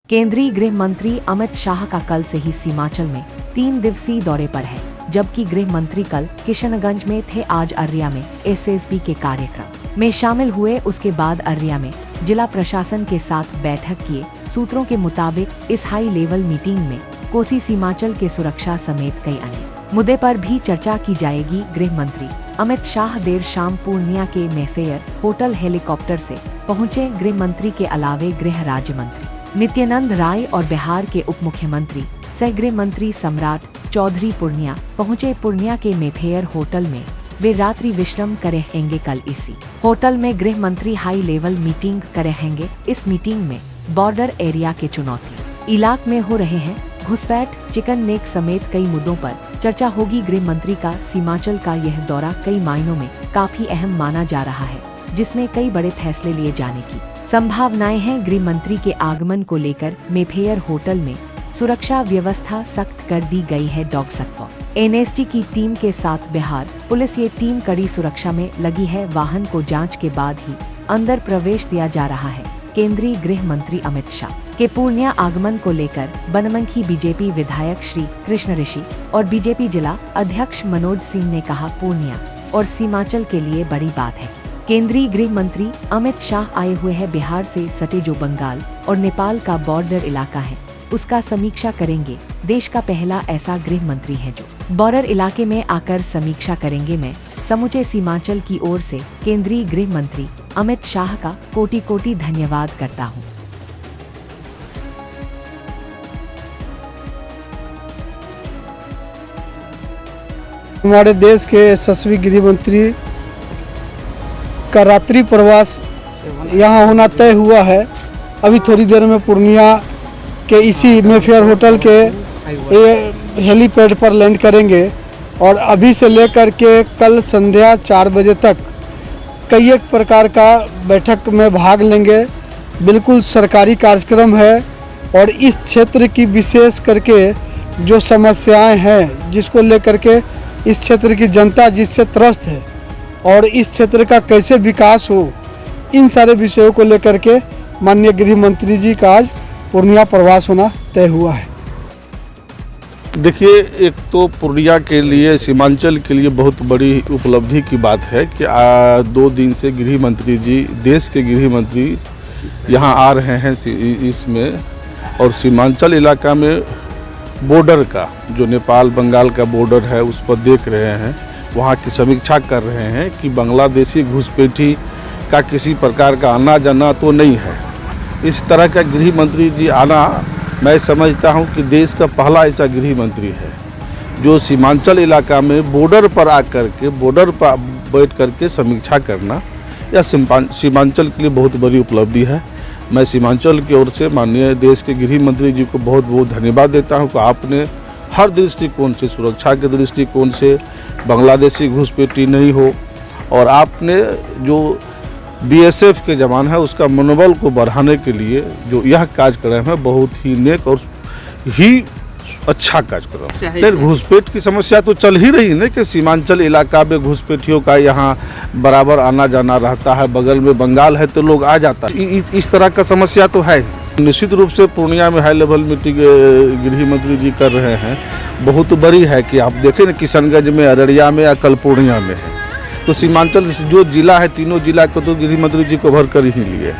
केंद्रीय गृह मंत्री अमित शाह का कल से ही सीमांचल में 3 दिवसीय दौरे पर है, जबकि गृह मंत्री कल किशनगंज में थे। आज अर्रिया में एसएसबी के कार्यक्रम में शामिल हुए। उसके बाद अर्रिया में जिला प्रशासन के साथ बैठक किए। सूत्रों के मुताबिक इस हाई लेवल मीटिंग में कोसी सीमांचल के सुरक्षा समेत कई अन्य मुद्दे पर भी चर्चा की जाएगी। गृह मंत्री अमित शाह देर शाम पूर्णिया के मेफेयर होटल हेलीकॉप्टर से पहुंचे। गृह मंत्री के अलावे गृह राज्य मंत्री नित्यानंद राय और बिहार के उप मुख्यमंत्री सह गृह मंत्री सम्राट चौधरी पूर्णिया पहुंचे। पूर्णिया के मेफेयर होटल में वे रात्रि विश्राम करेंगे। कल इसी होटल में गृह मंत्री हाई लेवल मीटिंग करेंगे। इस मीटिंग में बॉर्डर एरिया के चुनौती इलाके में हो रहे हैं घुसपैठ, चिकन नेक समेत कई मुद्दों पर चर्चा होगी। गृह मंत्री का सीमांचल का यह दौरा कई मायनों में काफी अहम माना जा रहा है, जिसमें कई बड़े फैसले लिए जाने की संभावनाएं हैं। गृह मंत्री के आगमन को लेकर मेफेयर होटल में सुरक्षा व्यवस्था सख्त कर दी गई है। डॉग स्क्वाड एनएसजी की टीम के साथ बिहार पुलिस ये टीम कड़ी सुरक्षा में लगी है। वाहन को जांच के बाद ही अंदर प्रवेश दिया जा रहा है। केंद्रीय गृह मंत्री अमित शाह के पूर्णिया आगमन को लेकर बनमनखी बीजेपी विधायक श्री कृष्ण ऋषि और बीजेपी जिला अध्यक्ष मनोज सिंह ने कहा, पूर्णिया और सीमांचल के लिए बड़ी बात है कि केंद्रीय गृह मंत्री अमित शाह आए हुए हैं। बिहार से सटे जो बंगाल और नेपाल का बॉर्डर इलाका है, उसका समीक्षा करेंगे। देश का पहला ऐसा गृह मंत्री है जो बॉर्डर इलाके में आकर समीक्षा करेंगे। मैं समूचे सीमांचल की ओर से केंद्रीय गृह मंत्री अमित शाह का कोटि कोटि धन्यवाद करता हूं। हमारे देश के यशस्वी गृह मंत्री का रात्रि प्रवास यहाँ होना तय हुआ है। अभी थोड़ी देर में पूर्णिया के इसी मेफेयर होटल के हेलीपैड पर लैंड करेंगे और अभी से लेकर के कल संध्या 4 बजे तक कई एक प्रकार का बैठक में भाग लेंगे। बिल्कुल सरकारी कार्यक्रम है और इस क्षेत्र की विशेष करके जो समस्याएं हैं, जिसको लेकर के इस क्षेत्र की जनता जिससे त्रस्त है और इस क्षेत्र का कैसे विकास हो, इन सारे विषयों को लेकर के माननीय गृह मंत्री जी का आज पूर्णिया प्रवास होना तय हुआ है। देखिए, एक तो पूर्णिया के लिए, सीमांचल के लिए बहुत बड़ी उपलब्धि की बात है कि 2 दिन से गृह मंत्री जी, देश के गृह मंत्री यहाँ आ रहे हैं इसमें, और सीमांचल इलाका में बॉर्डर का जो नेपाल बंगाल का बॉर्डर है उस पर देख रहे हैं, वहाँ की समीक्षा कर रहे हैं कि बांग्लादेशी घुसपैठी का किसी प्रकार का आना जाना तो नहीं है। इस तरह का गृह मंत्री जी आना, मैं समझता हूं कि देश का पहला ऐसा गृह मंत्री है जो सीमांचल इलाका में बॉर्डर पर आकर के, बॉर्डर पर बैठ करके समीक्षा करना, यह सीमांचल के लिए बहुत बड़ी उपलब्धि है। मैं सीमांचल की ओर से माननीय देश के गृह मंत्री जी को बहुत बहुत धन्यवाद देता हूं कि आपने हर दृष्टिकोण से, सुरक्षा के दृष्टिकोण से बांग्लादेशी घुसपैठी नहीं हो, और आपने जो बीएसएफ के जवान है उसका मनोबल को बढ़ाने के लिए जो यह कार्यक्रम है, बहुत ही नेक और ही अच्छा कार्यक्रम। घुसपैठ की समस्या तो चल ही रही है कि सीमांचल इलाका में घुसपैठियों का यहाँ बराबर आना जाना रहता है। बगल में बंगाल है तो लोग आ जाता है। इस तरह का समस्या तो है। निश्चित रूप से पूर्णिया में हाई लेवल मीटिंग गृह मंत्री जी कर रहे हैं, बहुत बड़ी है कि आप देखें ना, किशनगंज में, अररिया में या कल पूर्णिया में है, तो सीमांचल जो जिला है, तीनों जिला को तो गृह मंत्री जी कवर कर ही लिए।